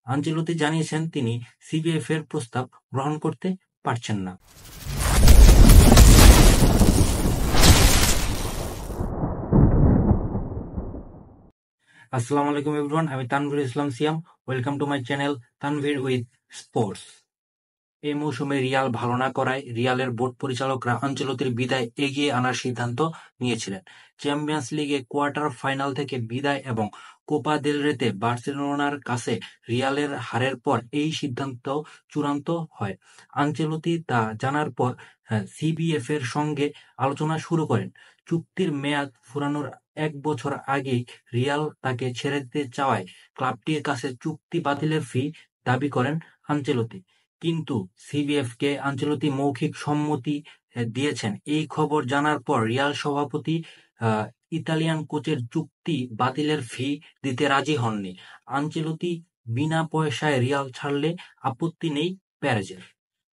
Ancelotti জানিয়েছেন তিনি CBF এর প্রস্তাব গ্রহণ করতে পারছেন না। আসসালামু আলাইকুম এভরিওয়ান, আমি Tanvir Islam Siam. Welcome to my channel Tanvir with sports. এই মৌসুমে রিয়াল ভালো না করায় রিয়ালের বোর্ড পরিচালকরা আনচেলত্তির বিদায় এগিয়ে আনার সিদ্ধান্ত নিয়েছিলেন। চ্যাম্পিয়ন্স লিগে কোয়ার্টার ফাইনাল থেকে বিদায় এবং কোপা দেল রেতে বার্সেলোনার কাছে রিয়ালের হারের পর এই সিদ্ধান্ত চূড়ান্ত হয়। আনচেলত্তি তা জানার পর সিবিএফ এর সঙ্গে আলোচনা শুরু করেন। চুক্তির মেয়াদ ফুরানোর ১ বছর আগেই রিয়াল তাকে ছেড়ে দিতে চাওয়ায় ক্লাবটির কাছে চুক্তি বাতিলের ফি দাবি করেন আনচেলত্তি। কিন্তু সিবিএফকে আনচেলত্তি মৌখিক সম্মতি দিয়েছেন। এই খবর জানার পর রিয়াল সভাপতি ইতালিয়ান কোচের চুক্তি বাতিলের ফি দিতে রাজি হননি। আনচেলত্তি বিনা পয়সায় রিয়াল ছাড়লে আপত্তি নেই পেরেজের।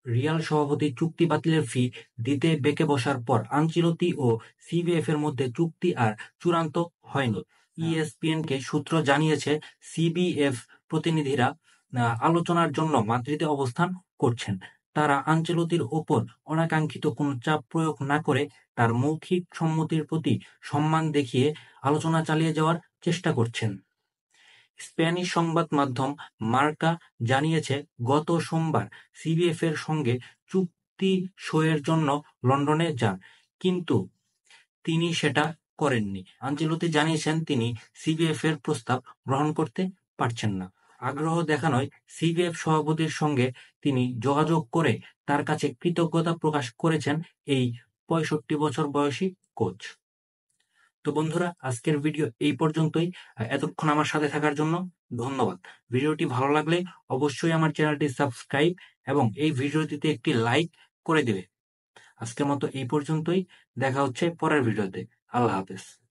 রিয়াল সভাপতি চুক্তি বাতিলের ফি দিতে বেঁকে বসার পর আনচেলত্তি ও সিবিএফ এর মধ্যে চুক্তি আর চূড়ান্ত হয়নি। ইএসপিএনকে সূত্র জানিয়েছে সিবিএফ প্রতিনিধিরা আলোচনার জন্য মাদ্রিদে অবস্থান করছেন। তারা আনচেলত্তির ওপর অনাকাঙ্ক্ষিত কোনো চাপ প্রয়োগ না করে তার মৌখিক সম্মতির প্রতি সম্মান দেখিয়ে আলোচনা চালিয়ে যাওয়ার চেষ্টা করছেন। স্প্যানিশ সংবাদ মাধ্যম মার্কা জানিয়েছে গত সোমবার সিবিএফ এর সঙ্গে চুক্তি সইয়ের জন্য লন্ডনে যান, কিন্তু তিনি সেটা করেননি। আনচেলত্তি জানিয়েছেন তিনি সিবিএফ এর প্রস্তাব গ্রহণ করতে পারছেন না। আগ্রহ দেখানোয় সিবিএফ সভাপতির সঙ্গে তিনি যোগাযোগ করে তার কাছে কৃতজ্ঞতা প্রকাশ করেছেন এই ৬৫ বছর বয়সী কোচ। তো বন্ধুরা, আজকের ভিডিও এই পর্যন্তই। এতক্ষণ আমার সাথে থাকার জন্য ধন্যবাদ। ভিডিওটি ভালো লাগলে অবশ্যই আমার চ্যানেলটি সাবস্ক্রাইব এবং এই ভিডিওটিতে একটি লাইক করে দেবে। আজকের মতো এই পর্যন্তই। দেখা হচ্ছে পরের ভিডিওতে। আল্লাহ হাফেজ।